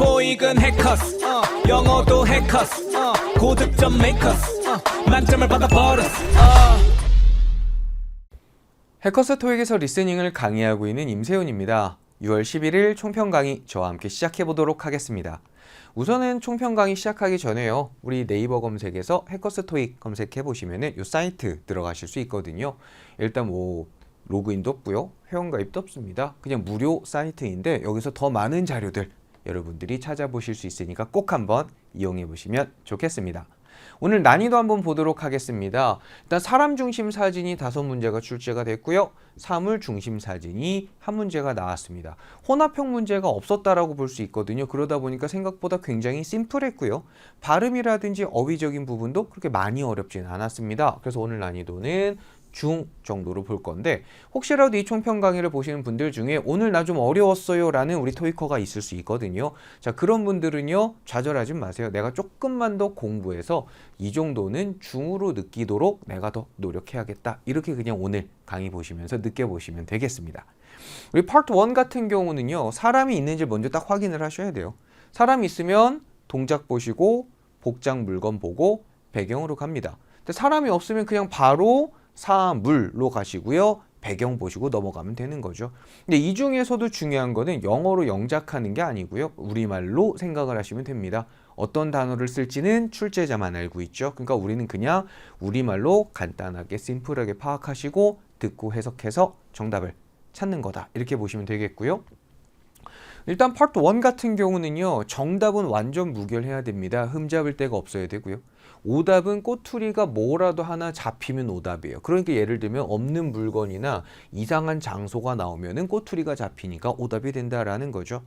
토익은 해커스 영어도 해커스 고득점 메이커스 만점을 받아버렸어 해커스 토익에서 리스닝을 강의하고 있는 임세훈입니다. 6월 11일 총평 강의 저와 함께 시작해 보도록 하겠습니다. 우선은 총평 강의 시작하기 전에요. 우리 네이버 검색에서 해커스 토익 검색해 보시면은 이 사이트 들어가실 수 있거든요. 일단 로그인도 없고요. 회원가입도 없습니다. 그냥 무료 사이트인데 여기서 더 많은 자료들 여러분들이 찾아보실 수 있으니까 꼭 한번 이용해 보시면 좋겠습니다. 오늘 난이도 한번 보도록 하겠습니다. 일단 사람 중심 사진이 5문제가 출제가 됐고요. 사물 중심 사진이 1문제가 나왔습니다. 혼합형 문제가 없었다라고 볼 수 있거든요. 그러다 보니까 생각보다 굉장히 심플했고요. 발음이라든지 어휘적인 부분도 그렇게 많이 어렵진 않았습니다. 그래서 오늘 난이도는 중 정도로 볼 건데 혹시라도 이 총평 강의를 보시는 분들 중에 오늘 나 좀 어려웠어요 라는 우리 토익커가 있을 수 있거든요. 자, 그런 분들은요 좌절하지 마세요. 내가 조금만 더 공부해서 이 정도는 중으로 느끼도록 내가 더 노력해야겠다. 이렇게 그냥 오늘 강의 보시면서 느껴보시면 되겠습니다. 우리 파트 1 같은 경우는요 사람이 있는지 먼저 딱 확인을 하셔야 돼요. 사람이 있으면 동작 보시고 복장 물건 보고 배경으로 갑니다. 근데 사람이 없으면 그냥 바로 사물로 가시고요. 배경 보시고 넘어가면 되는 거죠. 근데 이 중에서도 중요한 거는 영어로 영작하는 게 아니고요. 우리말로 생각을 하시면 됩니다. 어떤 단어를 쓸지는 출제자만 알고 있죠. 그러니까 우리는 그냥 우리말로 간단하게 심플하게 파악하시고 듣고 해석해서 정답을 찾는 거다. 이렇게 보시면 되겠고요. 일단 파트 1 같은 경우는요. 정답은 완전 무결해야 됩니다. 흠잡을 데가 없어야 되고요. 오답은 꼬투리가 뭐라도 하나 잡히면 오답이에요. 그러니까 예를 들면 없는 물건이나 이상한 장소가 나오면은 꼬투리가 잡히니까 오답이 된다라는 거죠.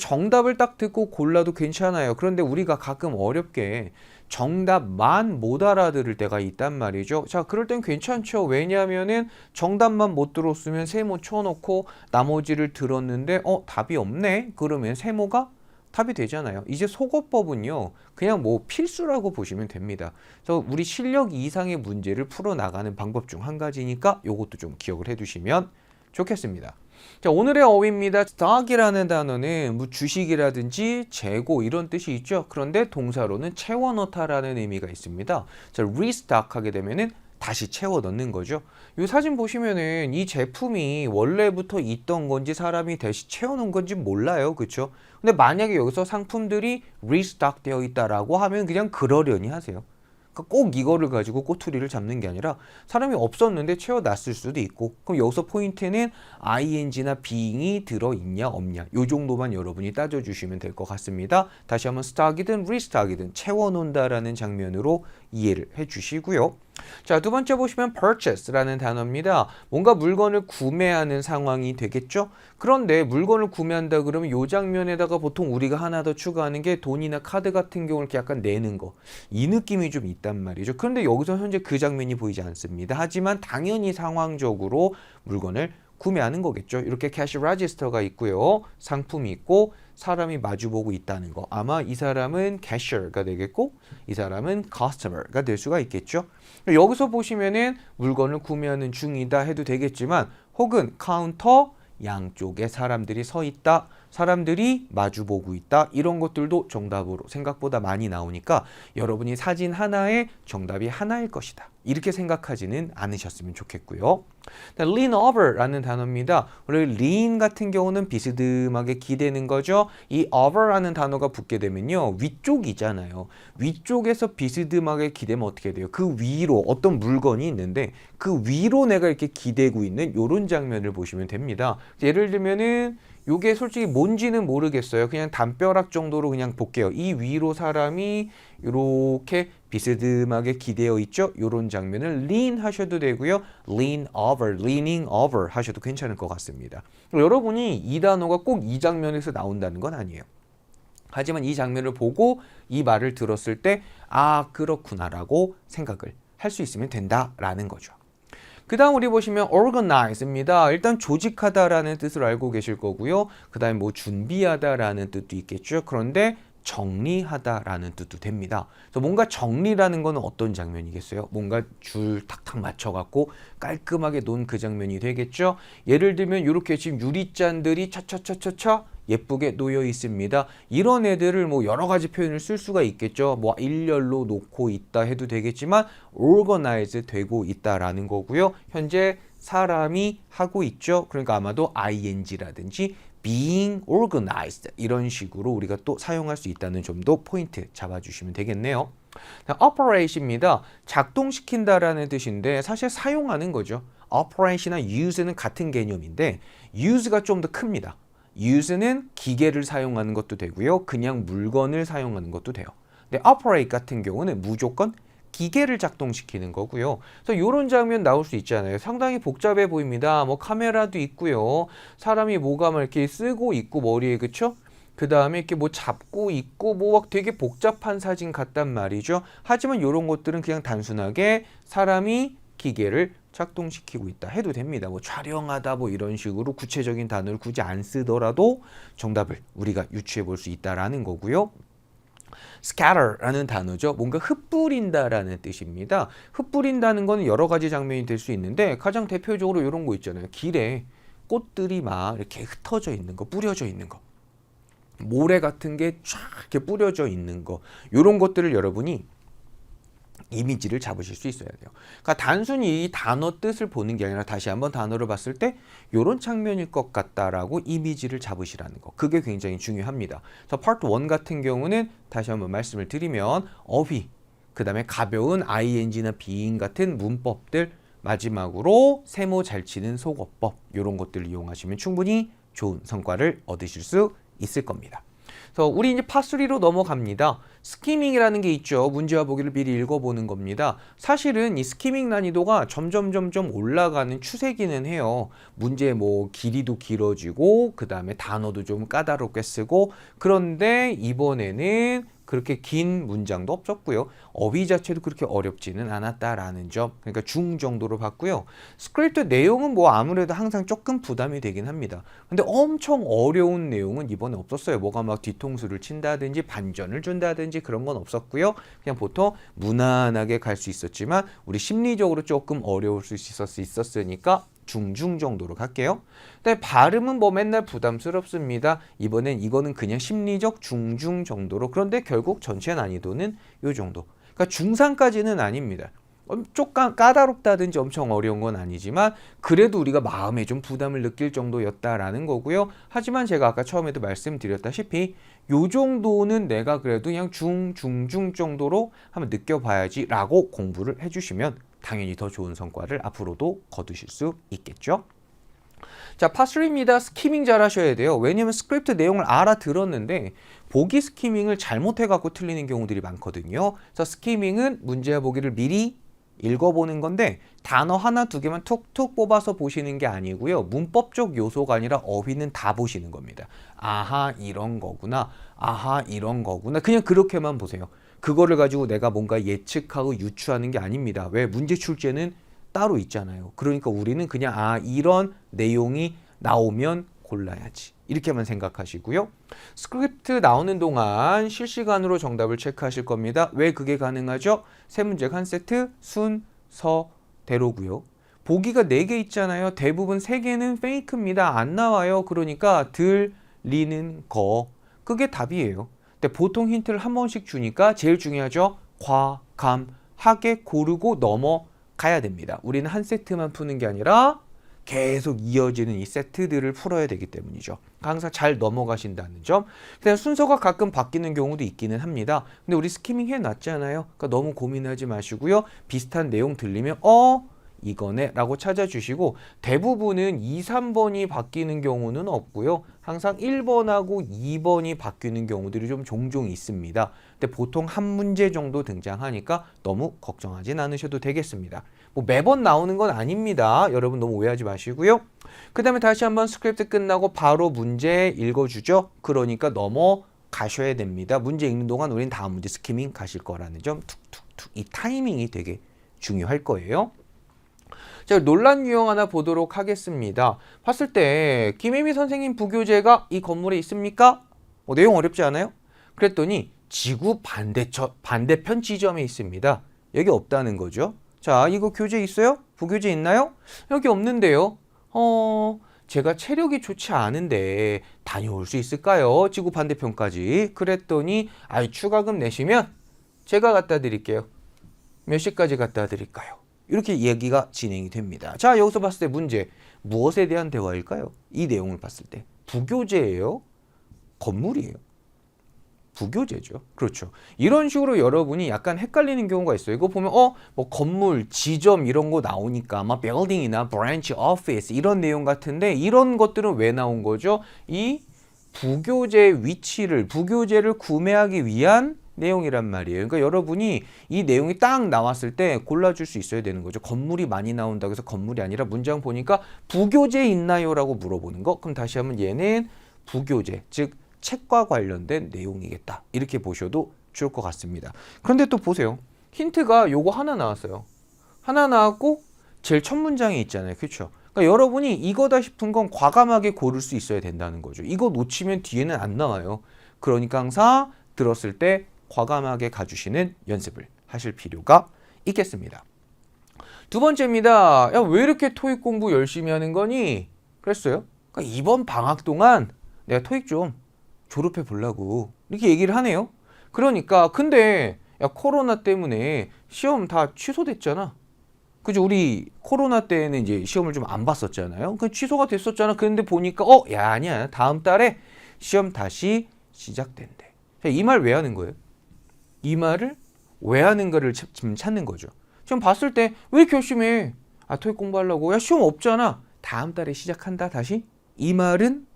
정답을 딱 듣고 골라도 괜찮아요. 그런데 우리가 가끔 어렵게 정답만 못 알아들을 때가 있단 말이죠. 자, 그럴 땐 괜찮죠. 왜냐하면은 정답만 못 들었으면 세모 쳐놓고 나머지를 들었는데 답이 없네? 그러면 세모가 답이 되잖아요. 이제 속어법은요. 그냥 필수라고 보시면 됩니다. 그래서 우리 실력 이상의 문제를 풀어나가는 방법 중 한 가지니까 이것도 좀 기억을 해두시면 좋겠습니다. 자, 오늘의 어휘입니다. stock이라는 단어는 주식이라든지 재고 이런 뜻이 있죠. 그런데 동사로는 채워 넣다라는 의미가 있습니다. 자, restock 하게 되면은 다시 채워 넣는 거죠. 이 사진 보시면은 이 제품이 원래부터 있던 건지 사람이 다시 채워 놓은 건지 몰라요. 그렇죠? 근데 만약에 여기서 상품들이 restock 되어 있다라고 하면 그냥 그러려니 하세요. 그러니까 꼭 이거를 가지고 꼬투리를 잡는 게 아니라 사람이 없었는데 채워놨을 수도 있고 그럼 여기서 포인트는 ing나 being이 들어있냐 없냐 이 정도만 여러분이 따져주시면 될 것 같습니다. 다시 한번 stock이든 restock이든 채워놓는다라는 장면으로 이해를 해주시고요. 자, 두 번째 보시면 purchase라는 단어입니다. 뭔가 물건을 구매하는 상황이 되겠죠? 그런데 물건을 구매한다 그러면 이 장면에다가 보통 우리가 하나 더 추가하는 게 돈이나 카드 같은 경우를 이렇게 약간 내는 거. 이 느낌이 좀 있단 말이죠. 그런데 여기서 현재 그 장면이 보이지 않습니다. 하지만 당연히 상황적으로 물건을 구매하는 거겠죠. 이렇게 캐시 레지스터가 있고요. 상품이 있고 사람이 마주보고 있다는 거. 아마 이 사람은 캐셔가 되겠고 이 사람은 커스터머가 될 수가 있겠죠. 여기서 보시면은 물건을 구매하는 중이다 해도 되겠지만 혹은 카운터 양쪽에 사람들이 서 있다. 사람들이 마주보고 있다. 이런 것들도 정답으로 생각보다 많이 나오니까 여러분이 사진 하나에 정답이 하나일 것이다. 이렇게 생각하지는 않으셨으면 좋겠고요. lean over라는 단어입니다. 원래 lean 같은 경우는 비스듬하게 기대는 거죠. 이 over라는 단어가 붙게 되면요. 위쪽이잖아요. 위쪽에서 비스듬하게 기대면 어떻게 돼요? 그 위로 어떤 물건이 있는데 그 위로 내가 이렇게 기대고 있는 이런 장면을 보시면 됩니다. 예를 들면은 요게 솔직히 뭔지는 모르겠어요. 그냥 담벼락 정도로 그냥 볼게요. 이 위로 사람이 이렇게 비스듬하게 기대어 있죠. 이런 장면을 lean 하셔도 되고요. lean over, leaning over 하셔도 괜찮을 것 같습니다. 여러분이 이 단어가 꼭 이 장면에서 나온다는 건 아니에요. 하지만 이 장면을 보고 이 말을 들었을 때 아, 그렇구나라고 생각을 할 수 있으면 된다라는 거죠. 그 다음 우리 보시면 organize입니다. 일단 조직하다라는 뜻을 알고 계실 거고요. 그 다음에 준비하다라는 뜻도 있겠죠. 그런데 정리하다라는 뜻도 됩니다. 그래서 뭔가 정리라는 거는 어떤 장면이겠어요? 뭔가 줄 탁탁 맞춰갖고 깔끔하게 놓은 그 장면이 되겠죠. 예를 들면 이렇게 지금 유리잔들이 차차차차차 예쁘게 놓여 있습니다. 이런 애들을 뭐 여러 가지 표현을 쓸 수가 있겠죠. 뭐 일렬로 놓고 있다 해도 되겠지만 organize 되고 있다라는 거고요. 현재 사람이 하고 있죠. 그러니까 아마도 ing라든지 being organized 이런 식으로 우리가 또 사용할 수 있다는 점도 포인트 잡아주시면 되겠네요. operate입니다. 작동시킨다라는 뜻인데 사실 사용하는 거죠. operate이나 use는 같은 개념인데 use가 좀 더 큽니다. use는 기계를 사용하는 것도 되고요. 그냥 물건을 사용하는 것도 돼요. 근데 operate 같은 경우는 무조건 기계를 작동시키는 거고요. 그래서 이런 장면 나올 수 있잖아요. 상당히 복잡해 보입니다. 뭐 카메라도 있고요. 사람이 뭐가 막 이렇게 쓰고 있고 머리에 그쵸? 그 다음에 이렇게 뭐 잡고 있고 뭐 막 되게 복잡한 사진 같단 말이죠. 하지만 이런 것들은 그냥 단순하게 사람이 기계를 작동시키고 있다 해도 됩니다. 뭐 촬영하다 뭐 이런 식으로 구체적인 단어를 굳이 안 쓰더라도 정답을 우리가 유추해 볼 수 있다라는 거고요. scatter라는 단어죠. 뭔가 흩뿌린다라는 뜻입니다. 흩뿌린다는 건 여러 가지 장면이 될 수 있는데 가장 대표적으로 이런 거 있잖아요. 길에 꽃들이 막 이렇게 흩어져 있는 거, 뿌려져 있는 거. 모래 같은 게 쫙 이렇게 뿌려져 있는 거. 이런 것들을 여러분이 이미지를 잡으실 수 있어야 돼요. 그러니까 단순히 이 단어 뜻을 보는 게 아니라 다시 한번 단어를 봤을 때 이런 장면일 것 같다라고 이미지를 잡으시라는 거. 그게 굉장히 중요합니다. 그래서 파트 1 같은 경우는 다시 한번 말씀을 드리면 어휘, 그 다음에 가벼운 ing나 being 같은 문법들, 마지막으로 세모 잘 치는 속어법 이런 것들을 이용하시면 충분히 좋은 성과를 얻으실 수 있을 겁니다. 그래서 우리 이제 파3로 넘어갑니다. 스키밍이라는 게 있죠. 문제와 보기를 미리 읽어보는 겁니다. 사실은 이 스키밍 난이도가 점점 올라가는 추세기는 해요. 문제 뭐 길이도 길어지고 그 다음에 단어도 좀 까다롭게 쓰고 그런데 이번에는 그렇게 긴 문장도 없었고요. 어휘 자체도 그렇게 어렵지는 않았다라는 점. 그러니까 중 정도로 봤고요. 스크립트 내용은 뭐 아무래도 항상 조금 부담이 되긴 합니다. 근데 엄청 어려운 내용은 이번에 없었어요. 뭐가 막 뒤통수를 친다든지 반전을 준다든지 그런 건 없었고요. 그냥 보통 무난하게 갈 수 있었지만 우리 심리적으로 조금 어려울 수 있었으니까 중중 정도로 갈게요. 근데 발음은 뭐 맨날 부담스럽습니다. 이번엔 이거는 그냥 심리적 중중 정도로. 그런데 결국 전체 난이도는 요 정도. 그러니까 중상까지는 아닙니다. 좀 까다롭다든지 엄청 어려운 건 아니지만 그래도 우리가 마음에 좀 부담을 느낄 정도였다라는 거고요. 하지만 제가 아까 처음에도 말씀드렸다시피 요 정도는 내가 그래도 그냥 중중 정도로 한번 느껴봐야지 라고 공부를 해주시면 당연히 더 좋은 성과를 앞으로도 거두실 수 있겠죠. 자, 파3입니다. 스키밍 잘 하셔야 돼요. 왜냐면 스크립트 내용을 알아들었는데 보기 스키밍을 잘못해갖고 틀리는 경우들이 많거든요. 그래서 스키밍은 문제와 보기를 미리 읽어보는 건데 단어 하나 두 개만 툭툭 뽑아서 보시는 게 아니고요. 문법적 요소가 아니라 어휘는 다 보시는 겁니다. 아하 이런 거구나. 아하 이런 거구나. 그냥 그렇게만 보세요. 그거를 가지고 내가 뭔가 예측하고 유추하는 게 아닙니다. 왜? 문제 출제는 따로 있잖아요. 그러니까 우리는 그냥 이런 내용이 나오면 골라야지. 이렇게만 생각하시고요. 스크립트 나오는 동안 실시간으로 정답을 체크하실 겁니다. 왜 그게 가능하죠? 세 문제가 한 세트 순서대로고요. 보기가 4개 있잖아요. 대부분 3개는 페이크입니다. 안 나와요. 그러니까 들리는 거. 그게 답이에요. 근데 보통 힌트를 한 번씩 주니까 제일 중요하죠. 과감하게 고르고 넘어가야 됩니다. 우리는 한 세트만 푸는 게 아니라 계속 이어지는 이 세트들을 풀어야 되기 때문이죠. 항상 잘 넘어가신다는 점. 그냥 순서가 가끔 바뀌는 경우도 있기는 합니다. 근데 우리 스키밍 해놨잖아요. 그러니까 너무 고민하지 마시고요. 비슷한 내용 들리면 이거네 라고 찾아주시고 대부분은 2, 3번이 바뀌는 경우는 없고요. 항상 1번하고 2번이 바뀌는 경우들이 좀 종종 있습니다. 근데 보통 한 문제 정도 등장하니까 너무 걱정하진 않으셔도 되겠습니다. 뭐 매번 나오는 건 아닙니다. 여러분 너무 오해하지 마시고요. 그 다음에 다시 한번 스크립트 끝나고 바로 문제 읽어주죠. 그러니까 넘어가셔야 됩니다. 문제 읽는 동안 우린 다음 문제 스키밍 가실 거라는 점 툭툭툭 이 타이밍이 되게 중요할 거예요. 자, 논란 유형 하나 보도록 하겠습니다. 봤을 때 김혜미 선생님 부교재가 이 건물에 있습니까? 내용 어렵지 않아요? 그랬더니 지구 반대편 지점에 있습니다. 여기 없다는 거죠. 자, 이거 교재 있어요? 부교재 있나요? 여기 없는데요. 제가 체력이 좋지 않은데 다녀올 수 있을까요? 지구 반대편까지. 그랬더니 추가금 내시면 제가 갖다 드릴게요. 몇 시까지 갖다 드릴까요? 이렇게 얘기가 진행이 됩니다. 자, 여기서 봤을 때 문제. 무엇에 대한 대화일까요? 이 내용을 봤을 때. 부교재예요? 건물이에요? 부교재죠. 그렇죠. 이런 식으로 여러분이 약간 헷갈리는 경우가 있어요. 이거 보면 뭐 건물, 지점 이런 거 나오니까 막 빌딩이나 브랜치, 오피스 이런 내용 같은데 이런 것들은 왜 나온 거죠? 이 부교재 위치를, 부교재를 구매하기 위한 내용이란 말이에요. 그러니까 여러분이 이 내용이 딱 나왔을 때 골라줄 수 있어야 되는 거죠. 건물이 많이 나온다고 해서 건물이 아니라 문장 보니까 부교재 있나요? 라고 물어보는 거. 그럼 다시 한번 얘는 부교재, 즉 책과 관련된 내용이겠다. 이렇게 보셔도 좋을 것 같습니다. 그런데 또 보세요. 힌트가 요거 하나 나왔어요. 하나 나왔고 제일 첫 문장에 있잖아요. 그렇죠? 그러니까 여러분이 이거다 싶은 건 과감하게 고를 수 있어야 된다는 거죠. 이거 놓치면 뒤에는 안 나와요. 그러니까 항상 들었을 때 과감하게 가주시는 연습을 하실 필요가 있겠습니다. 두 번째입니다. 야, 왜 이렇게 토익 공부 열심히 하는 거니? 그랬어요. 그러니까 이번 방학 동안 내가 토익 좀 졸업해 보려고 이렇게 얘기를 하네요. 그러니까 근데 야, 코로나 때문에 시험 다 취소됐잖아. 그죠? 우리 코로나 때는 이제 시험을 좀 안 봤었잖아요. 그 취소가 됐었잖아. 그런데 보니까 야, 아니야. 다음 달에 시험 다시 시작된대. 이 말 왜 하는 거예요? 이 말을 왜 하는 거를 지금 찾는 거죠. 지금 봤을 때 왜 이렇게 열심히 해? 토익 공부하려고. 야, 시험 없잖아. 다음 달에 시작한다. 다시. 이 말은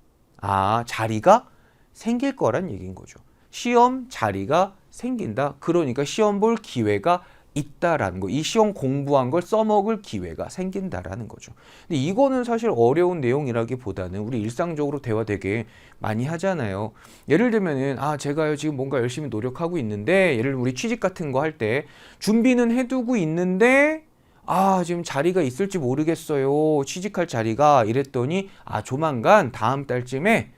자리가 생길 거란 얘기인 거죠. 시험 자리가 생긴다. 그러니까 시험 볼 기회가 있다라는 거. 이 시험 공부한 걸 써먹을 기회가 생긴다라는 거죠. 근데 이거는 사실 어려운 내용이라기보다는 우리 일상적으로 대화 되게 많이 하잖아요. 예를 들면은 제가요 지금 뭔가 열심히 노력하고 있는데 예를 들면 우리 취직 같은 거 할 때 준비는 해두고 있는데 지금 자리가 있을지 모르겠어요. 취직할 자리가 이랬더니 조만간 다음 달쯤에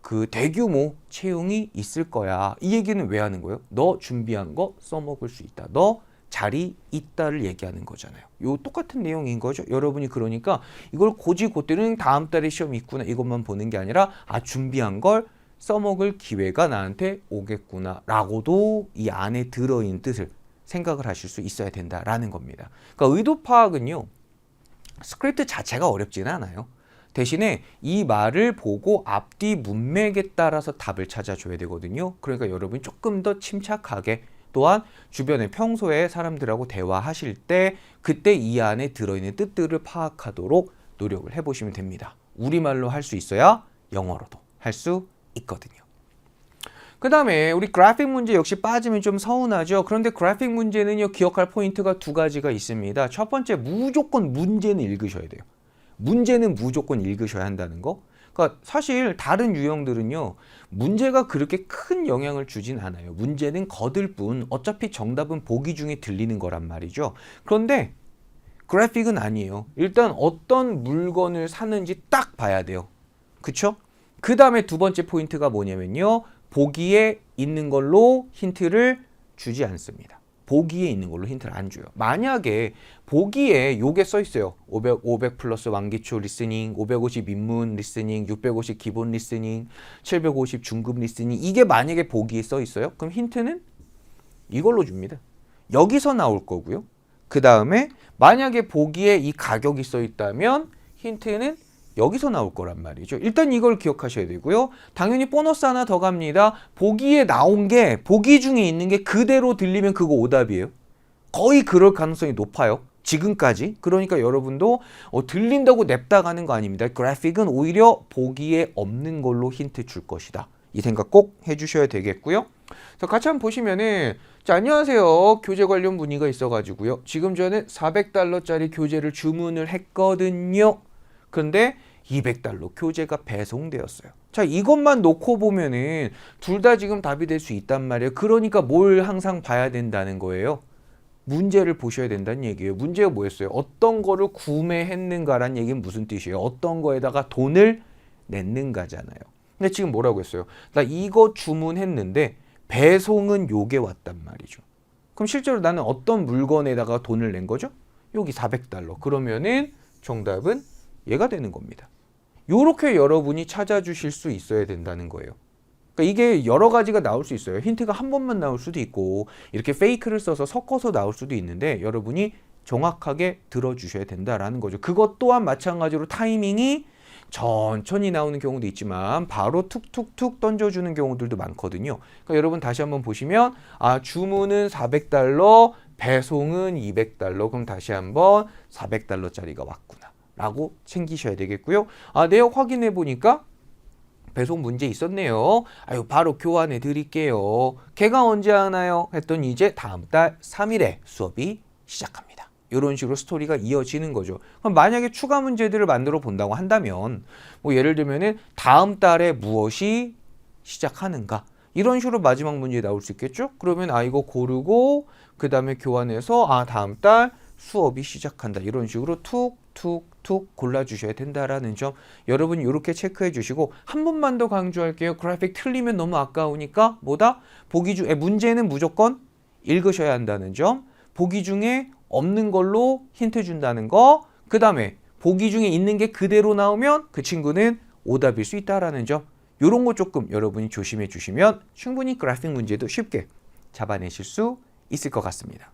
그 대규모 채용이 있을 거야. 이 얘기는 왜 하는 거예요? 너 준비한 거 써먹을 수 있다. 너 자리 있다를 얘기하는 거잖아요. 요 똑같은 내용인 거죠. 여러분이 그러니까 이걸 고지고대는 다음 달에 시험이 있구나 이것만 보는 게 아니라 준비한 걸 써먹을 기회가 나한테 오겠구나 라고도 이 안에 들어있는 뜻을 생각을 하실 수 있어야 된다라는 겁니다. 그러니까 의도 파악은요. 스크립트 자체가 어렵지는 않아요. 대신에 이 말을 보고 앞뒤 문맥에 따라서 답을 찾아줘야 되거든요. 그러니까 여러분이 조금 더 침착하게 또한 주변에 평소에 사람들하고 대화하실 때 그때 이 안에 들어있는 뜻들을 파악하도록 노력을 해보시면 됩니다. 우리말로 할 수 있어야 영어로도 할 수 있거든요. 그 다음에 우리 그래픽 문제 역시 빠지면 좀 서운하죠. 그런데 그래픽 문제는요, 기억할 포인트가 두 가지가 있습니다. 첫 번째, 무조건 문제는 읽으셔야 돼요. 문제는 무조건 읽으셔야 한다는 거. 그러니까 사실 다른 유형들은요, 문제가 그렇게 큰 영향을 주진 않아요. 문제는 거들 뿐 어차피 정답은 보기 중에 들리는 거란 말이죠. 그런데 그래픽은 아니에요. 일단 어떤 물건을 사는지 딱 봐야 돼요. 그쵸? 그 다음에 두 번째 포인트가 뭐냐면요, 보기에 있는 걸로 힌트를 주지 않습니다. 보기에 있는 걸로 힌트를 안 줘요. 만약에 보기에 요게 써 있어요. 500 플러스 완기초 리스닝, 550 입문 리스닝, 650 기본 리스닝, 750 중급 리스닝, 이게 만약에 보기에 써 있어요. 그럼 힌트는 이걸로 줍니다. 여기서 나올 거고요. 그 다음에 만약에 보기에 이 가격이 써 있다면 힌트는 여기서 나올 거란 말이죠. 일단 이걸 기억하셔야 되고요. 당연히 보너스 하나 더 갑니다. 보기에 나온 게, 보기 중에 있는 게 그대로 들리면 그거 오답이에요. 거의 그럴 가능성이 높아요. 지금까지. 그러니까 여러분도 들린다고 냅다 가는 거 아닙니다. 그래픽은 오히려 보기에 없는 걸로 힌트 줄 것이다. 이 생각 꼭 해주셔야 되겠고요. 자, 같이 한번 보시면은, 자, 안녕하세요. 교재 관련 문의가 있어가지고요. 지금 저는 400달러짜리 교재를 주문을 했거든요. 그런데 200달러 교재가 배송되었어요. 자, 이것만 놓고 보면은 둘 다 지금 답이 될 수 있단 말이에요. 그러니까 뭘 항상 봐야 된다는 거예요. 문제를 보셔야 된다는 얘기예요. 문제가 뭐였어요? 어떤 거를 구매했는가라는 얘기는 무슨 뜻이에요? 어떤 거에다가 돈을 냈는가잖아요. 근데 지금 뭐라고 했어요? 나 이거 주문했는데 배송은 요게 왔단 말이죠. 그럼 실제로 나는 어떤 물건에다가 돈을 낸 거죠? 여기 400달러. 그러면은 정답은 얘가 되는 겁니다. 요렇게 여러분이 찾아주실 수 있어야 된다는 거예요. 그러니까 이게 여러 가지가 나올 수 있어요. 힌트가 한 번만 나올 수도 있고 이렇게 페이크를 써서 섞어서 나올 수도 있는데 여러분이 정확하게 들어주셔야 된다라는 거죠. 그것 또한 마찬가지로 타이밍이 천천히 나오는 경우도 있지만 바로 툭툭툭 던져주는 경우들도 많거든요. 그러니까 여러분 다시 한번 보시면 주문은 $400, 배송은 $200. 그럼 다시 한번 $400짜리가 왔구나 라고 챙기셔야 되겠고요. 내역 확인해 보니까 배송 문제 있었네요. 바로 교환해 드릴게요. 걔가 언제 하나요? 했더니 이제 다음 달 3일에 수업이 시작합니다. 이런 식으로 스토리가 이어지는 거죠. 그럼 만약에 추가 문제들을 만들어 본다고 한다면 예를 들면은 다음 달에 무엇이 시작하는가 이런 식으로 마지막 문제 나올 수 있겠죠. 그러면 이거 고르고 그 다음에 교환해서 다음 달 수업이 시작한다 이런 식으로 툭툭툭 골라주셔야 된다라는 점 여러분 이렇게 체크해 주시고 한 번만 더 강조할게요. 그래픽 틀리면 너무 아까우니까 보기 중에 문제는 무조건 읽으셔야 한다는 점, 보기 중에 없는 걸로 힌트 준다는 거, 그 다음에 보기 중에 있는 게 그대로 나오면 그 친구는 오답일 수 있다라는 점 이런 거 조금 여러분이 조심해 주시면 충분히 그래픽 문제도 쉽게 잡아내실 수 있을 것 같습니다.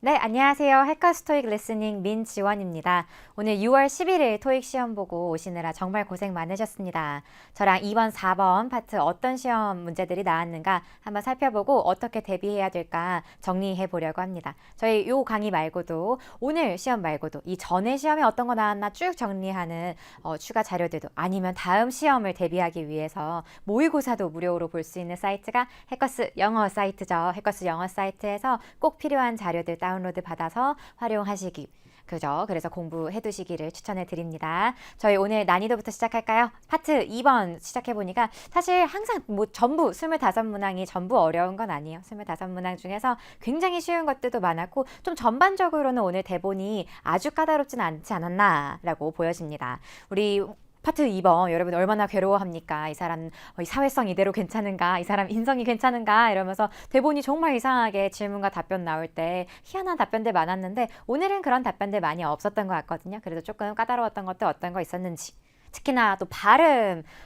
네, 안녕하세요. 해커스 토익 리스닝 민지원입니다. 오늘 6월 11일 토익 시험 보고 오시느라 정말 고생 많으셨습니다. 저랑 2번, 4번 파트 어떤 시험 문제들이 나왔는가 한번 살펴보고 어떻게 대비해야 될까 정리해 보려고 합니다. 저희 요 강의 말고도 오늘 시험 말고도 이 전에 시험에 어떤 거 나왔나 쭉 정리하는 추가 자료들도 아니면 다음 시험을 대비하기 위해서 모의고사도 무료로 볼 수 있는 사이트가 해커스 영어 사이트죠. 해커스 영어 사이트에서 꼭 필요한 자료들 다운로드 받아서 활용하시기 그죠? 그래서 공부해 두시기를 추천해 드립니다. 저희 오늘 난이도부터 시작할까요? 파트 2번 시작해 보니까 사실 항상 전부 25문항이 전부 어려운 건 아니에요. 25문항 중에서 굉장히 쉬운 것들도 많았고 좀 전반적으로는 오늘 대본이 아주 까다롭진 않지 않았나라고 보여집니다. 우리 파트 2번 여러분 얼마나 괴로워합니까? 이 사람 사회성 이대로 괜찮은가? 이 사람 인성이 괜찮은가? 이러면서 대본이 정말 이상하게 질문과 답변 나올 때 희한한 답변들 많았는데 오늘은 그런 답변들 많이 없었던 것 같거든요. 그래도 조금 까다로웠던 것도 어떤 거 있었는지 특히나 또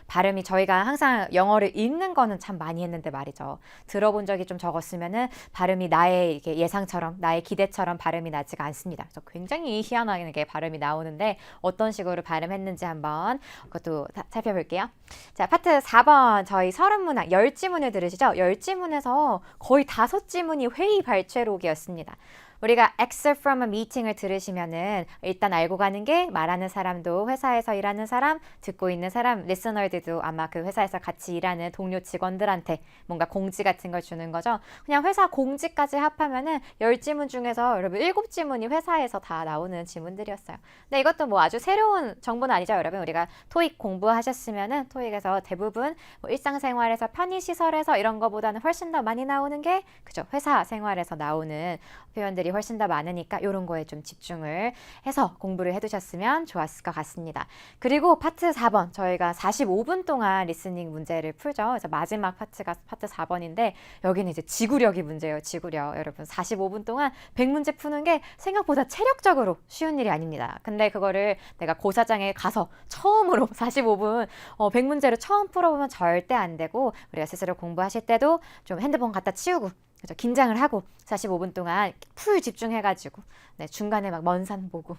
발음이 저희가 항상 영어를 읽는 거는 참 많이 했는데 말이죠. 들어본 적이 좀 적었으면은 발음이 나의 이게 예상처럼 나의 기대처럼 발음이 나지가 않습니다. 그래서 굉장히 희한하게 발음이 나오는데 어떤 식으로 발음했는지 한번 그것도 살펴볼게요. 자, 파트 4번 저희 30문항 10지문을 들으시죠? 10지문에서 거의 5지문이 회의 발췌록이었습니다. 우리가 excerpt from a meeting을 들으시면은 일단 알고 가는 게 말하는 사람도 회사에서 일하는 사람, 듣고 있는 사람, 리스너들도 아마 그 회사에서 같이 일하는 동료 직원들한테 뭔가 공지 같은 걸 주는 거죠. 그냥 회사 공지까지 합하면은 10지문 중에서 여러분 7지문이 회사에서 다 나오는 지문들이었어요. 근데 이것도 뭐 아주 새로운 정보는 아니죠, 여러분. 우리가 토익 공부하셨으면은 토익에서 대부분 뭐 일상생활에서 편의시설에서 이런 거보다는 훨씬 더 많이 나오는 게 그죠? 회사 생활에서 나오는 표현들이 훨씬 더 많으니까 이런 거에 좀 집중을 해서 공부를 해두셨으면 좋았을 것 같습니다. 그리고 파트 4번 저희가 45분 동안 리스닝 문제를 풀죠. 그래서 마지막 파트가 파트 4번인데 여기는 이제 지구력이 문제예요. 지구력. 여러분 45분 동안 100문제 푸는 게 생각보다 체력적으로 쉬운 일이 아닙니다. 근데 그거를 내가 고사장에 가서 처음으로 45분 100문제를 처음 풀어보면 절대 안 되고 우리가 스스로 공부하실 때도 좀 핸드폰 갖다 치우고 그죠? 긴장을 하고 45분 동안 풀 집중해가지고 중간에 막 먼 산 보고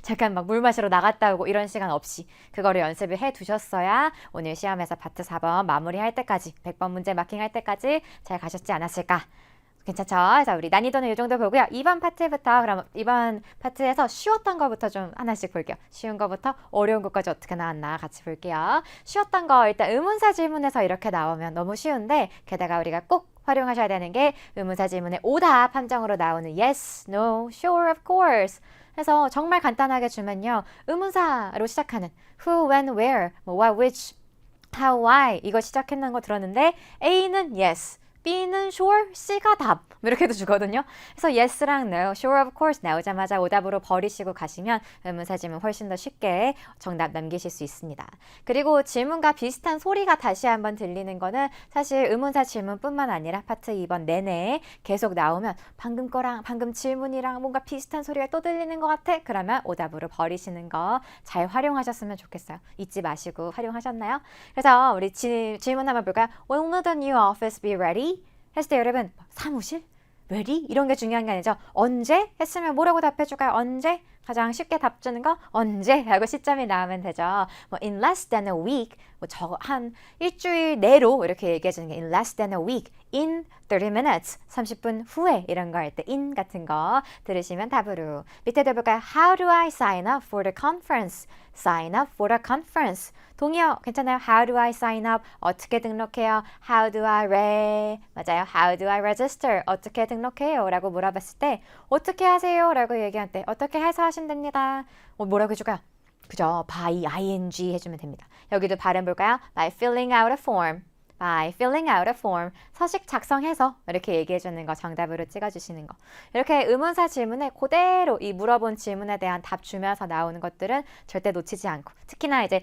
잠깐 막 물 마시러 나갔다 오고 이런 시간 없이 그거를 연습을 해 두셨어야 오늘 시험에서 파트 4번 마무리할 때까지 100번 문제 마킹할 때까지 잘 가셨지 않았을까. 괜찮죠? 그래서 우리 난이도는 이 정도 보고요. 2번 파트부터 그럼 이번 파트에서 쉬웠던 거부터 좀 하나씩 볼게요. 쉬운 거부터 어려운 것까지 어떻게 나왔나 같이 볼게요. 쉬웠던 거 일단 의문사 질문에서 이렇게 나오면 너무 쉬운데 게다가 우리가 꼭 활용하셔야 되는 게 의문사 질문의 오답 함정으로 나오는 yes, no, sure, of course. 그래서 정말 간단하게 주면요. 의문사로 시작하는 who, when, where, what, which, how, why 이거 시작했는 거 들었는데 A는 yes, B는 sure, C가 답 이렇게도 주거든요. 그래서 yes랑 no, sure of course 나오자마자 오답으로 버리시고 가시면 의문사 질문 훨씬 더 쉽게 정답 남기실 수 있습니다. 그리고 질문과 비슷한 소리가 다시 한번 들리는 거는 사실 의문사 질문뿐만 아니라 파트 2번 내내 계속 나오면 방금 거랑 방금 질문이랑 뭔가 비슷한 소리가 또 들리는 것 같아? 그러면 오답으로 버리시는 거 잘 활용하셨으면 좋겠어요. 잊지 마시고 활용하셨나요? 그래서 우리 질문 한번 볼까요? When will the new office be ready? 했을 때 여러분 사무실? ready? 이런 게 중요한 게 아니죠. 언제? 했으면 뭐라고 답해줄까요? 언제? 가장 쉽게 답 주는 거 언제? 하고 시점이 나오면 되죠. 뭐 in less than a week, 뭐 한 일주일 내로 이렇게 얘기해 주는 게 in less than a week, in 30 minutes, 30분 후에 이런 거 할 때 in 같은 거 들으시면 답으로. 밑에도 볼까요? How do I sign up for the conference? Sign up for the conference. 동의어 괜찮아요? How do I sign up? 어떻게 등록해요? How do I 맞아요. How do I register? 어떻게 등록해요? 라고 물어봤을 때 어떻게 하세요? 라고 얘기할 때 어떻게 해서 하시면 됩니다. 뭐라고 해줄까요? 그죠? by ing 해주면 됩니다. 여기도 발음 볼까요? By filling out a form. By filling out a form. 서식 작성해서 이렇게 얘기해주는 거 정답으로 찍어주시는 거. 이렇게 의문사 질문에 그대로 이 물어본 질문에 대한 답 주면서 나오는 것들은 절대 놓치지 않고 특히나 이제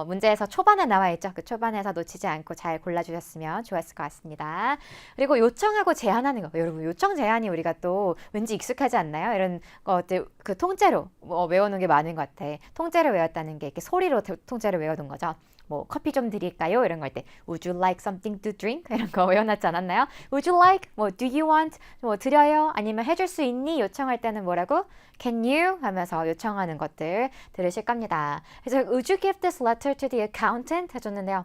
문제에서 초반에 나와 있죠. 그 초반에서 놓치지 않고 잘 골라주셨으면 좋았을 것 같습니다. 그리고 요청하고 제안하는 거. 여러분 요청 제안이 우리가 또 왠지 익숙하지 않나요? 이런 것들 그 통째로 외워놓은 게 많은 것 같아. 통째로 외웠다는 게 이렇게 소리로 통째로 외워둔 거죠. 뭐 커피 좀 드릴까요? 이런 거 할 때 Would you like something to drink? 이런 거 외워놨지 않았나요? Would you like? 뭐 Do you want? 뭐 드려요? 아니면 해줄 수 있니? 요청할 때는 뭐라고? Can you? 하면서 요청하는 것들 들으실 겁니다. 그래서 Would you give this letter to the accountant? 해줬는데요.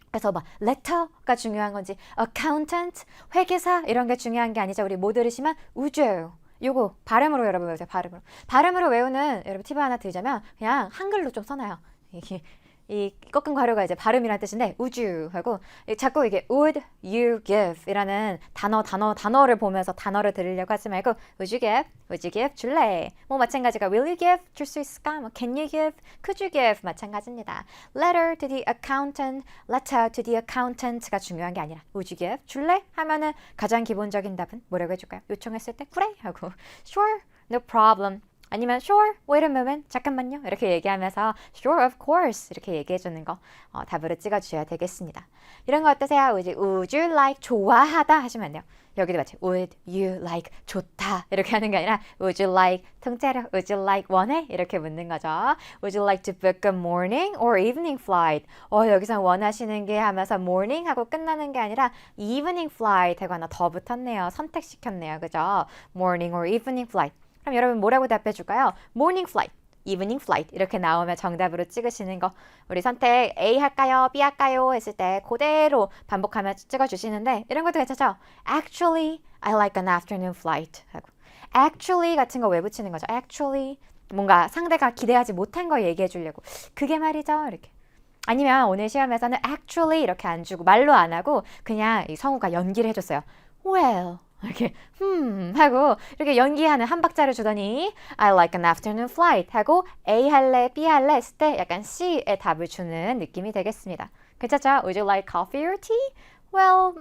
그래서 막 letter가 중요한 건지 accountant, 회계사 이런 게 중요한 게 아니죠. 우리 뭐 들으시면 would you? 요거 발음으로 여러분 외우세요. 발음으로 외우는 여러분 팁 하나 드리자면 그냥 한글로 좀 써놔요. 이게 이 꺾은 괄호가 이제 발음이라는 뜻인데 would you 하고 자꾸 이게 would you give 이라는 단어를 보면서 단어를 들으려고 하지 말고 would you give 줄래 뭐 마찬가지가 will you give 줄 수 있을까 뭐 can you give could you give 마찬가지입니다. letter to the accountant가 중요한 게 아니라 would you give 줄래 하면은 가장 기본적인 답은 뭐라고 해줄까요? 요청했을 때 그래 하고 sure no problem 아니면 sure, wait a moment, 잠깐만요 이렇게 얘기하면서 sure, of course 이렇게 얘기해주는 거 답으로 찍어주셔야 되겠습니다. 이런 거 어떠세요? Would you like 좋아하다 하시면 안 돼요. 여기도 마찬가지 would you like 좋다 이렇게 하는 게 아니라 would you like 통째로 would you like 원해? 이렇게 묻는 거죠. Would you like to book a morning or evening flight? 여기서 원하시는 게 하면서 morning 하고 끝나는 게 아니라 evening flight 하고 하나 더 붙었네요. 선택시켰네요. 그죠? morning or evening flight 그럼 여러분 뭐라고 답해 줄까요? morning flight, evening flight 이렇게 나오면 정답으로 찍으시는 거 우리 선택 A 할까요? B 할까요? 했을 때 그대로 반복하면 찍어주시는데 이런 것도 괜찮죠? Actually, I like an afternoon flight 하고 actually 같은 거 왜 붙이는 거죠? Actually 뭔가 상대가 기대하지 못한 거 얘기해 주려고 그게 말이죠 이렇게 아니면 오늘 시험에서는 actually 이렇게 안 주고 말로 안 하고 그냥 이 성우가 연기를 해줬어요. Well 이렇게 하고 이렇게 연기하는 한 박자를 주더니 I like an afternoon flight 하고 A 할래 B 할래 했을 때 약간 C의 답을 주는 느낌이 되겠습니다. 괜찮죠? Would you like coffee or tea? Well,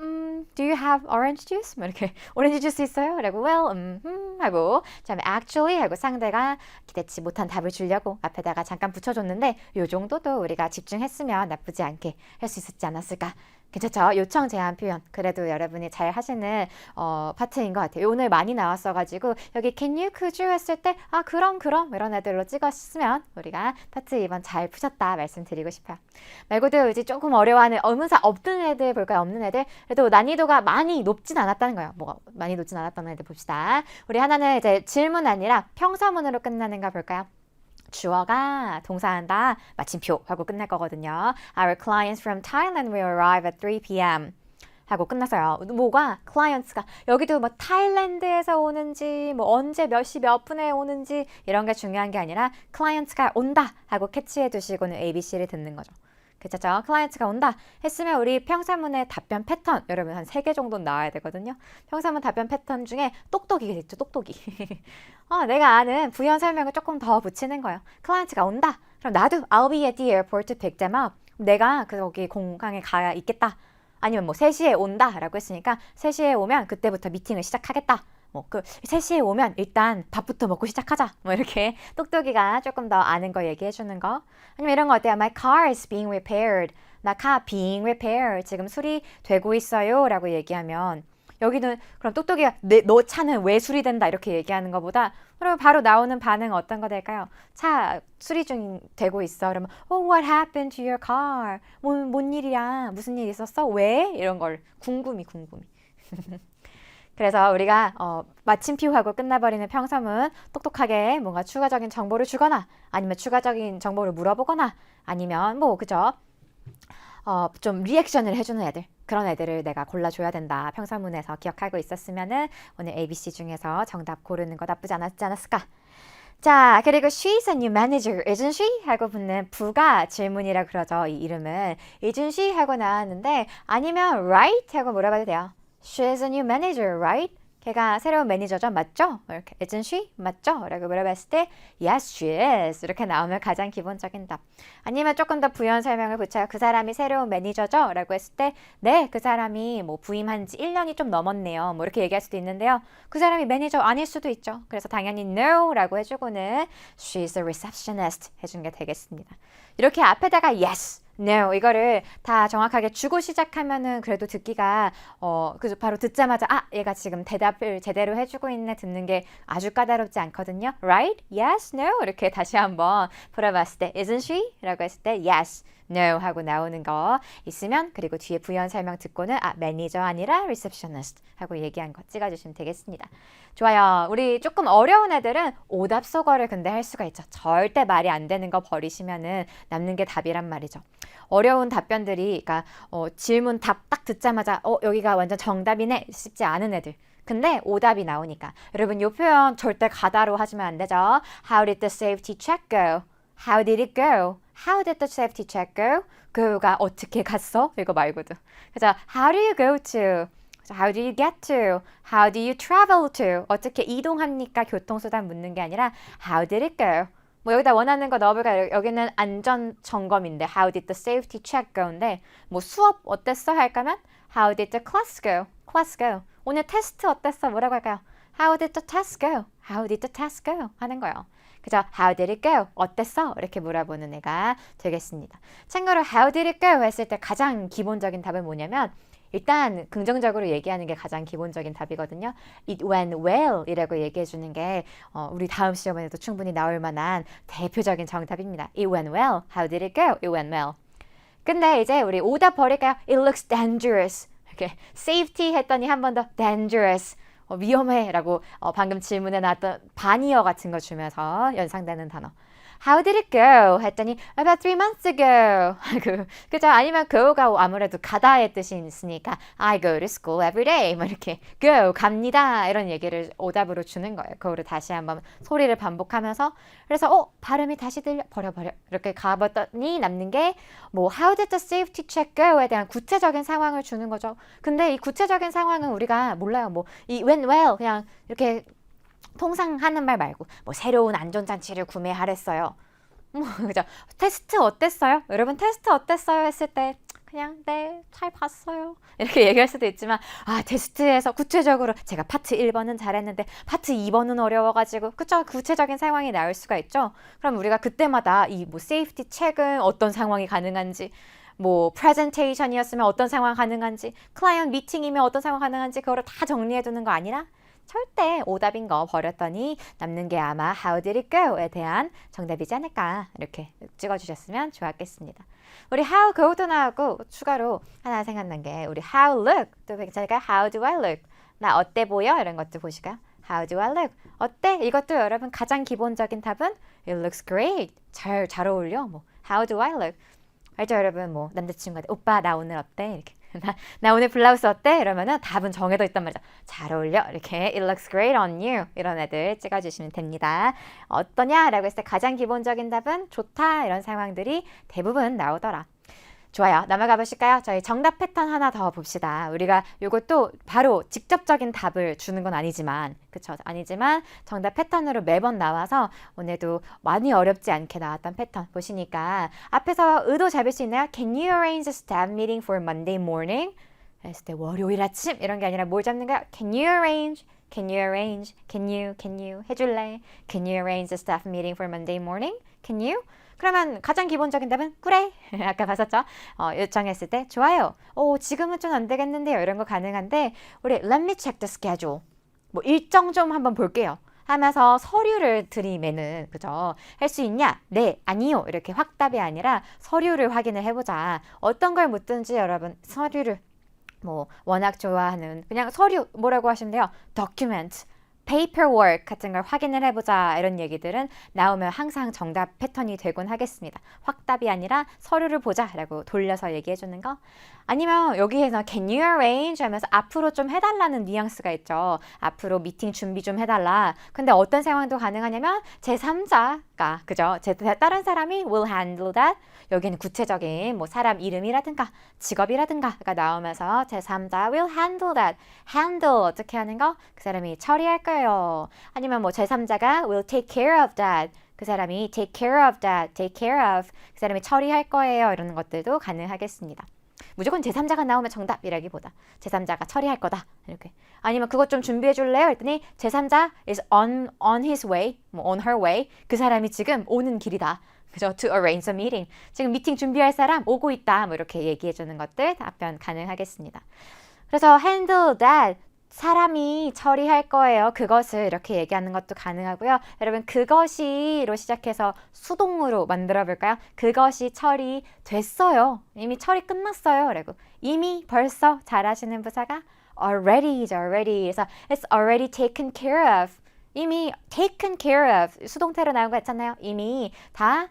do you have orange juice? 뭐 이렇게 오렌지 주스 있어요? 라고 well, 하고 그다음에 actually 하고 상대가 기대치 못한 답을 주려고 앞에다가 잠깐 붙여줬는데 요 정도도 우리가 집중했으면 나쁘지 않게 할 수 있었지 않았을까? 괜찮죠? 요청 제한 표현 그래도 여러분이 잘 하시는 파트인 것 같아요. 오늘 많이 나왔어가지고 여기 can you, could you 했을 때 그럼 이런 애들로 찍었으면 우리가 파트 2번 잘 푸셨다 말씀드리고 싶어요. 말고도 이제 조금 어려워하는 의문사 없는 애들 볼까요? 없는 애들 그래도 난이도가 많이 높진 않았다는 거예요. 뭐가 많이 높진 않았다는 애들 봅시다. 우리 하나는 이제 질문 아니라 평서문으로 끝나는 거 볼까요? 주어가 동사한다 마침표 하고 끝날 거거든요. Our clients from Thailand will arrive at 3 p.m. 하고 끝났어요. 뭐가 clients가 여기도 뭐 타일랜드에서 오는지 뭐 언제 몇 시 몇 분에 오는지 이런 게 중요한 게 아니라 clients가 온다 하고 캐치해 두시고는 ABC를 듣는 거죠. 그렇죠? 클라이언트가 온다 했으면 우리 평사문의 답변 패턴 여러분 한 3개 정도는 나와야 되거든요. 평사문 답변 패턴 중에 똑똑이가 있죠. 똑똑이. 내가 아는 부연 설명을 조금 더 붙이는 거예요. 클라이언트가 온다. 그럼 나도 I'll be at the airport to pick them up. 내가 거기 공항에 가 있겠다. 아니면 뭐 3시에 온다라고 했으니까 3시에 오면 그때부터 미팅을 시작하겠다. 뭐 그 3시에 오면 일단 밥부터 먹고 시작하자. 뭐 이렇게 똑똑이가 조금 더 아는 거 얘기해 주는 거. 아니면 이런 거 어때요? My car is being repaired. 나 car being repaired. 지금 수리되고 있어요. 라고 얘기하면 여기는 그럼 똑똑이가 너 차는 왜 수리된다 이렇게 얘기하는 것보다 그러면 바로 나오는 반응은 어떤 거 될까요? 차 수리 중 되고 있어. 그러면 Oh, what happened to your car? 뭔 일이야? 무슨 일 있었어? 왜? 이런 걸 궁금이. 그래서 우리가 마침표하고 끝나버리는 평서문 똑똑하게 뭔가 추가적인 정보를 주거나 아니면 추가적인 정보를 물어보거나 아니면 뭐 그죠? 좀 리액션을 해주는 애들 그런 애들을 내가 골라줘야 된다. 평서문에서 기억하고 있었으면은 오늘 ABC 중에서 정답 고르는 거 나쁘지 않았지 않았을까? 자, 그리고 she's a new manager, isn't she? 하고 붙는 부가 질문이라 그러죠. 이 이름은 isn't she? 하고 나왔는데 아니면 right? 하고 물어봐도 돼요. She's a new manager, right? 걔가 새로운 매니저죠, 맞죠? 이렇게 isn't she? 맞죠? 라고 물어봤을 때 yes, she is 이렇게 나오면 가장 기본적인 답. 아니면 조금 더 부연 설명을 붙여요. 그 사람이 새로운 매니저죠? 라고 했을 때 네, 그 사람이 뭐 부임한 지 1년이 좀 넘었네요. 뭐 이렇게 얘기할 수도 있는데요. 그 사람이 매니저 아닐 수도 있죠. 그래서 당연히 no 라고 해주고는 she's a receptionist 해준 게 되겠습니다. 이렇게 앞에다가 yes, no 이거를 다 정확하게 주고 시작하면은 그래도 듣기가 그래서 바로 듣자마자 얘가 지금 대답을 제대로 해주고 있네 듣는 게 아주 까다롭지 않거든요. Right? Yes? No? 이렇게 다시 한번 풀어봤을 때 Isn't she? 라고 했을 때 Yes, No 하고 나오는 거 있으면 그리고 뒤에 부연 설명 듣고는 매니저 아니라 receptionist 하고 얘기한 거 찍어주시면 되겠습니다. 좋아요. 우리 조금 어려운 애들은 오답 속어를 근데 할 수가 있죠. 절대 말이 안 되는 거 버리시면은 남는 게 답이란 말이죠. 어려운 답변들이 그러니까 질문 답 딱 듣자마자 여기가 완전 정답이네 싶지 않은 애들. 근데 오답이 나오니까 여러분 이 표현 절대 가다로 하시면 안 되죠. How did the safety check go? How did it go? How did the safety check go? go가 어떻게 갔어? 이거 말고도. 그래서 How do you go to? How do you get to? How do you travel to? 어떻게 이동합니까? 교통수단 묻는 게 아니라 How did it go? 뭐 여기다 원하는 거 넣어볼까요? 여기는 안전 점검인데 How did the safety check go인데 뭐 수업 어땠어? 할까면 How did the class go? class go. 오늘 테스트 어땠어? 뭐라고 할까요? How did the test go? How did the test go? 하는 거예요. 그죠? How did it go? 어땠어? 이렇게 물어보는 애가 되겠습니다. 참고로 How did it go? 했을 때 가장 기본적인 답은 뭐냐면 일단 긍정적으로 얘기하는 게 가장 기본적인 답이거든요. It went well 이라고 얘기해 주는 게 우리 다음 시험에도 충분히 나올 만한 대표적인 정답입니다. It went well. How did it go? It went well. 근데 이제 우리 오답 버릴까요? It looks dangerous. 이렇게 safety 했더니 한 번 더 dangerous. 위험해 라고 방금 질문에 나왔던 반이어 같은 거 주면서 연상되는 단어. How did it go? 했더니 about 3 months ago. 그죠? 아니면 go가 아무래도 가다의 뜻이 있으니까 I go to school every day. 뭐 이렇게 go 갑니다. 이런 얘기를 오답으로 주는 거예요. 그거를 다시 한번 소리를 반복하면서 그래서 발음이 다시 들려 버려 이렇게 가봤더니 남는 게 뭐 How did the safety check go에 대한 구체적인 상황을 주는 거죠. 근데 이 구체적인 상황은 우리가 몰라요. 뭐 이 went well 그냥 이렇게 통상 하는 말 말고 뭐 새로운 안전장치를 구매하랬어요. 그죠? 테스트 어땠어요? 여러분 테스트 어땠어요? 했을 때 그냥 네, 잘 봤어요. 이렇게 얘기할 수도 있지만 테스트에서 구체적으로 제가 파트 1번은 잘했는데 파트 2번은 어려워가지고 그쵸? 구체적인 상황이 나올 수가 있죠. 그럼 우리가 그때마다 이 뭐 세이프티 체크는 어떤 상황이 가능한지 뭐 프레젠테이션이었으면 어떤 상황 가능한지 클라이언트 미팅이면 어떤 상황 가능한지 그거를 다 정리해 두는 거 아니라 절대 오답인 거 버렸더니 남는 게 아마 How did it go?에 대한 정답이지 않을까 이렇게 찍어주셨으면 좋았겠습니다. 우리 How go도 나오고 추가로 하나 생각난 게 우리 How look 또 괜찮을까요? How do I look? 나 어때 보여? 이런 것도 보실까요? How do I look? 어때? 이것도 여러분 가장 기본적인 답은 It looks great. 잘 어울려. 뭐 How do I look? 알죠 여러분? 뭐 남자친구한테 오빠 나 오늘 어때? 이렇게 나 오늘 블라우스 어때? 이러면은 답은 정해져 있단 말이죠. 잘 어울려. 이렇게 It looks great on you. 이런 애들 찍어주시면 됩니다. 어떠냐? 라고 했을 때 가장 기본적인 답은 좋다. 이런 상황들이 대부분 나오더라. 좋아요. 넘어가 보실까요? 저희 정답 패턴 하나 더 봅시다. 우리가 이것도 바로 직접적인 답을 주는 건 아니지만, 그쵸? 아니지만 정답 패턴으로 매번 나와서 오늘도 많이 어렵지 않게 나왔던 패턴 보시니까 앞에서 의도 잡을 수 있나요? Can you arrange a staff meeting for Monday morning? 했을 때 월요일 아침 이런 게 아니라 뭘 잡는 거야? Can you arrange? Can you arrange? Can you 해줄래? Can you arrange a staff meeting for Monday morning? Can you? 그러면 가장 기본적인 답은 그래. 아까 봤었죠? 요청했을 때 좋아요. 지금은 좀 안 되겠는데요. 이런 거 가능한데 우리 let me check the schedule. 뭐 일정 좀 한번 볼게요. 하면서 서류를 들이매는 그죠? 할 수 있냐? 네, 아니요. 이렇게 확답이 아니라 서류를 확인을 해보자. 어떤 걸 묻든지 여러분 서류를 뭐 워낙 좋아하는 그냥 서류 뭐라고 하시면 돼요? document. paperwork 같은 걸 확인을 해보자 이런 얘기들은 나오면 항상 정답 패턴이 되곤 하겠습니다. 확답이 아니라 서류를 보자 라고 돌려서 얘기해주는 거 아니면 여기에서 can you arrange 하면서 앞으로 좀 해달라는 뉘앙스가 있죠. 앞으로 미팅 준비 좀 해달라. 근데 어떤 상황도 가능하냐면 제3자가 그죠? 다른 사람이 will handle that. 여기는 구체적인 뭐 사람 이름이라든가 직업이라든가가 나오면서 제3자 will handle that. handle 어떻게 하는 거? 그 사람이 처리할 거예요. 아니면 뭐 제3자가 will take care of that. 그 사람이 take care of that. take care of. 그 사람이 처리할 거예요. 이런 것들도 가능하겠습니다. 무조건 제3자가 나오면 정답이라기보다 제3자가 처리할 거다. 이렇게. 아니면 그것 좀 준비해 줄래요? 했더니 제3자 is on his way, 뭐 on her way. 그 사람이 지금 오는 길이다. 그죠? To arrange a meeting. 지금 미팅 준비할 사람 오고 있다. 뭐 이렇게 얘기해 주는 것들 답변 가능하겠습니다. 그래서 handle that. 사람이 처리할 거예요. 그것을 이렇게 얘기하는 것도 가능하고요. 여러분 그것이로 시작해서 수동으로 만들어 볼까요? 그것이 처리됐어요. 이미 처리 끝났어요. 그리고 이미 벌써 잘하시는 부사가 already, 그래서 it's already taken care of. 이미 taken care of. 수동태로 나온 거 있잖아요. 이미 다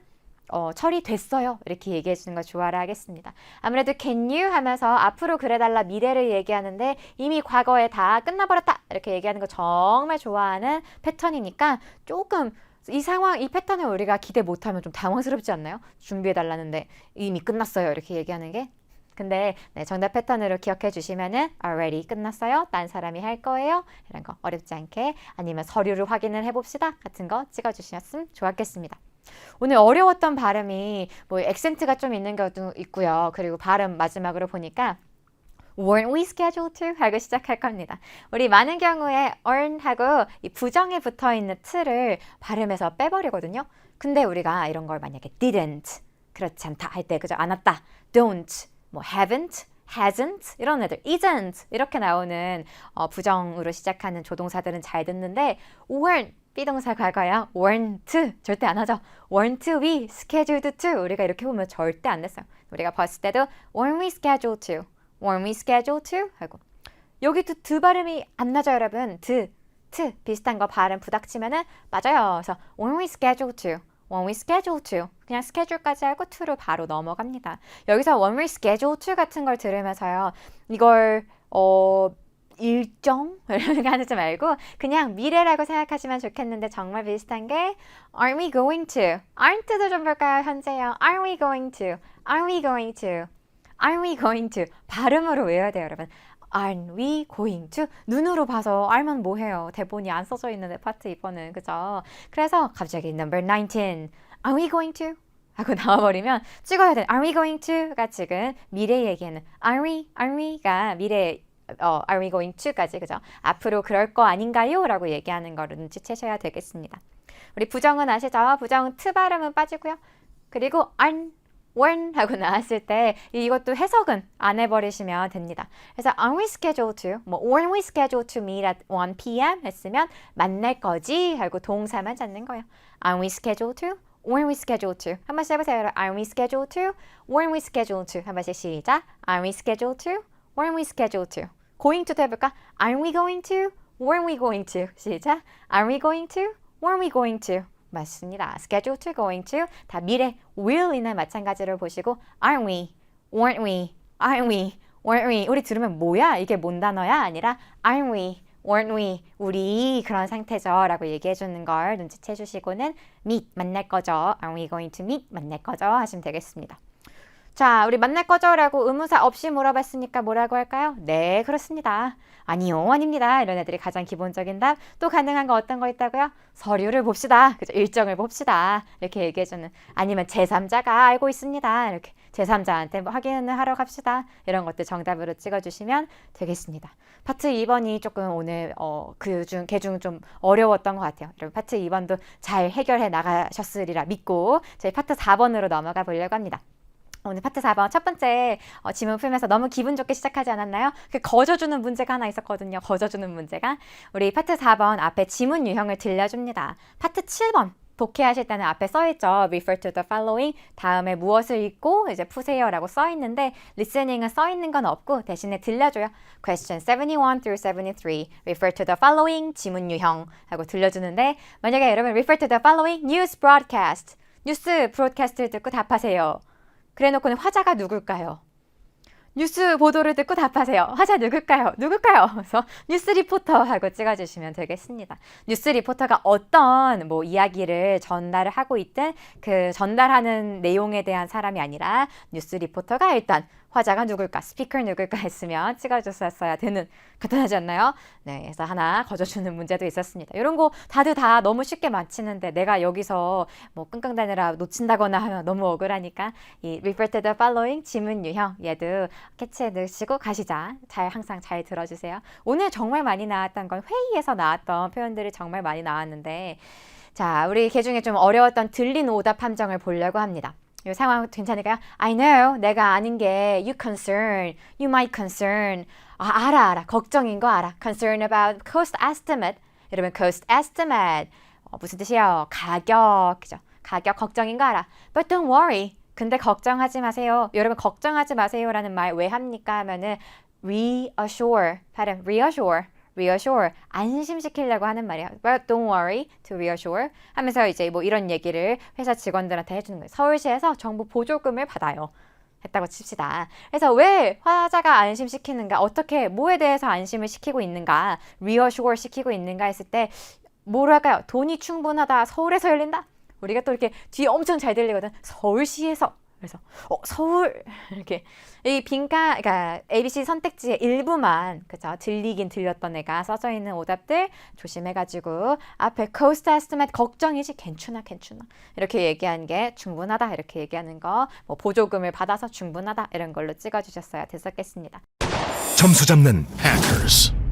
처리됐어요. 이렇게 얘기해 주는 거 좋아라 하겠습니다. 아무래도 can you 하면서 앞으로 그래달라 미래를 얘기하는데 이미 과거에 다 끝나버렸다. 이렇게 얘기하는 거 정말 좋아하는 패턴이니까 조금 이 상황, 이 패턴을 우리가 기대 못하면 좀 당황스럽지 않나요? 준비해달라는데 이미 끝났어요. 이렇게 얘기하는 게. 근데 네, 정답 패턴으로 기억해 주시면은 already 끝났어요. 딴 사람이 할 거예요. 이런 거 어렵지 않게 아니면 서류를 확인을 해봅시다. 같은 거 찍어주셨으면 좋았겠습니다. 오늘 어려웠던 발음이 뭐 액센트가 좀 있는 경우도 있고요. 그리고 발음 마지막으로 보니까 weren't we scheduled to? 하고 시작할 겁니다. 우리 많은 경우에 earn 하고 이 부정에 붙어있는 t를 발음에서 빼버리거든요. 근데 우리가 이런 걸 만약에 didn't, 그렇지 않다 할 때 그죠? 안 왔다, don't, 뭐 haven't, hasn't 이런 애들, isn't 이렇게 나오는 부정으로 시작하는 조동사들은 잘 듣는데 weren't 비동사 과거예요. weren't 절대 안 하죠. weren't we scheduled to 우리가 이렇게 보면 절대 안 냈어요. 우리가 봤을 때도 weren't we scheduled to, weren't we scheduled to 하고 여기도 드 발음이 안 나죠, 여러분. 드, 트 비슷한 거 발음 부닥치면은 맞아요. 그래서 weren't we scheduled to, weren't we scheduled to 그냥 스케줄까지 하고 to로 바로 넘어갑니다. 여기서 weren't we scheduled to 같은 걸 들으면서요. 이걸 일정? 이렇게 하지 말고 그냥 미래라고 생각하시면 좋겠는데 정말 비슷한 게 Aren't we going to? aren't도 좀 볼까요? 현재요. Aren't we going to? Aren't we going to? Aren't we going to? 발음으로 외워야 돼요, 여러분. Aren't we going to? 눈으로 봐서 알면 뭐해요? 대본이 안 써져 있는데 파트 2번은 그죠? 그래서 갑자기 number 19 Aren't we going to? 하고 나와버리면 찍어야 돼. Aren't we going to?가 지금 미래 얘기하는 Aren't we가 미래 are we going to?까지 그죠? 앞으로 그럴 거 아닌가요? 라고 얘기하는 거를 눈치채셔야 되겠습니다. 우리 부정은 아시죠? 부정은 트 발음은 빠지고요. 그리고 aren't, weren't 하고 나왔을 때 이것도 해석은 안 해버리시면 됩니다. 그래서 aren't we scheduled to? 뭐 weren't we scheduled to meet at 1 p.m. 했으면 만날 거지? 하고 동사만 찾는 거예요. aren't we scheduled to? weren't we scheduled to? 한 번씩 해보세요. aren't we scheduled to? weren't we scheduled to? 한 번씩 시작. aren't we scheduled to? weren't we scheduled to? going to도 해볼까? Aren't we going to? Weren't we going to? 시작. Aren't we going to? Weren't we going to? 맞습니다. schedule to, going to 다 미래 will이나 마찬가지로 보시고 aren't we? Weren't we? Aren't we? Weren't we? 우리 들으면 뭐야? 이게 뭔 단어야? 아니라 aren't we? Weren't we? 우리 그런 상태죠 라고 얘기해 주는 걸 눈치채 주시고는 meet 만날 거죠. Aren't we going to meet? 만날 거죠 하시면 되겠습니다. 자, 우리 만날 거죠라고 의문사 없이 물어봤으니까 뭐라고 할까요? 네, 그렇습니다. 아니요, 아닙니다. 이런 애들이 가장 기본적인 답. 또 가능한 거 어떤 거 있다고요? 서류를 봅시다. 그죠? 일정을 봅시다. 이렇게 얘기해주는. 아니면 제3자가 알고 있습니다. 이렇게 제3자한테 뭐 확인을 하러 갑시다. 이런 것들 정답으로 찍어주시면 되겠습니다. 파트 2번이 조금 오늘 걔중 좀 어려웠던 것 같아요. 여러분 파트 2번도 잘 해결해 나가셨으리라 믿고 저희 파트 4번으로 넘어가 보려고 합니다. 오늘 파트 4번 첫 번째 지문 풀면서 너무 기분 좋게 시작하지 않았나요? 그 거저주는 문제가 하나 있었거든요. 거저주는 문제가. 우리 파트 4번 앞에 지문 유형을 들려줍니다. 파트 7번 독해하실 때는 앞에 써있죠. Refer to the following. 다음에 무엇을 읽고 이제 푸세요라고 써있는데 listening은 써있는 건 없고 대신에 들려줘요. Question 71 through 73. Refer to the following. 지문 유형 하고 들려주는데 만약에 여러분 refer to the following news broadcast. 뉴스 브로드캐스트를 듣고 답하세요. 그래놓고는 화자가 누굴까요? 뉴스 보도를 듣고 답하세요. 화자 누굴까요? 누굴까요? 그래서 뉴스 리포터 하고 찍어주시면 되겠습니다. 뉴스 리포터가 어떤 뭐 이야기를 전달을 하고 있든 그 전달하는 내용에 대한 사람이 아니라 뉴스 리포터가 일단 화자가 누굴까, 스피커 누굴까 했으면 찍어줬었어야 되는 간단하지 않나요? 네, 그래서 하나 거저주는 문제도 있었습니다. 이런 거 다들 다 너무 쉽게 맞히는데 내가 여기서 뭐 끙끙대느라 놓친다거나 하면 너무 억울하니까 이 refer to the following 지문 유형 얘도 캐치해 넣으시고 가시자. 항상 잘 들어주세요. 오늘 정말 많이 나왔던 건 회의에서 나왔던 표현들이 정말 많이 나왔는데 자, 우리 개 중에 좀 어려웠던 들린 오답 함정을 보려고 합니다. 이 상황 괜찮을까요? I know. 내가 아는 게 you concern, you might concern. 알아. 걱정인 거 알아. Concern about cost estimate. 여러분 cost estimate. 무슨 뜻이에요? 가격이죠. 가격 걱정인 거 알아. But don't worry. 근데 걱정하지 마세요. 여러분 걱정하지 마세요라는 말 왜 합니까? 하면은 reassure. 발음 reassure. 안심시키려고 하는 말이에요. But don't worry, to reassure 하면서 이제 뭐 이런 얘기를 회사 직원들한테 해주는 거예요. 서울시에서 정부 보조금을 받아요. 했다고 칩시다. 그래서 왜 화자가 안심시키는가? 어떻게 뭐에 대해서 안심을 시키고 있는가? reassure 시키고 있는가 했을 때 뭐랄까요? 돈이 충분하다. 서울에서 열린다? 우리가 또 이렇게 뒤에 엄청 잘 들리거든. 서울시에서. 그래서 서울 이렇게 이 빈칸 그러니까 ABC 선택지의 일부만 그죠 들리긴 들렸던 애가 써져 있는 오답들 조심해가지고 앞에 cost estimate 걱정이지 괜찮아 이렇게 얘기하는 게 충분하다 이렇게 얘기하는 거 뭐 보조금을 받아서 충분하다 이런 걸로 찍어주셨어야 됐었겠습니다. 점수 잡는 hackers.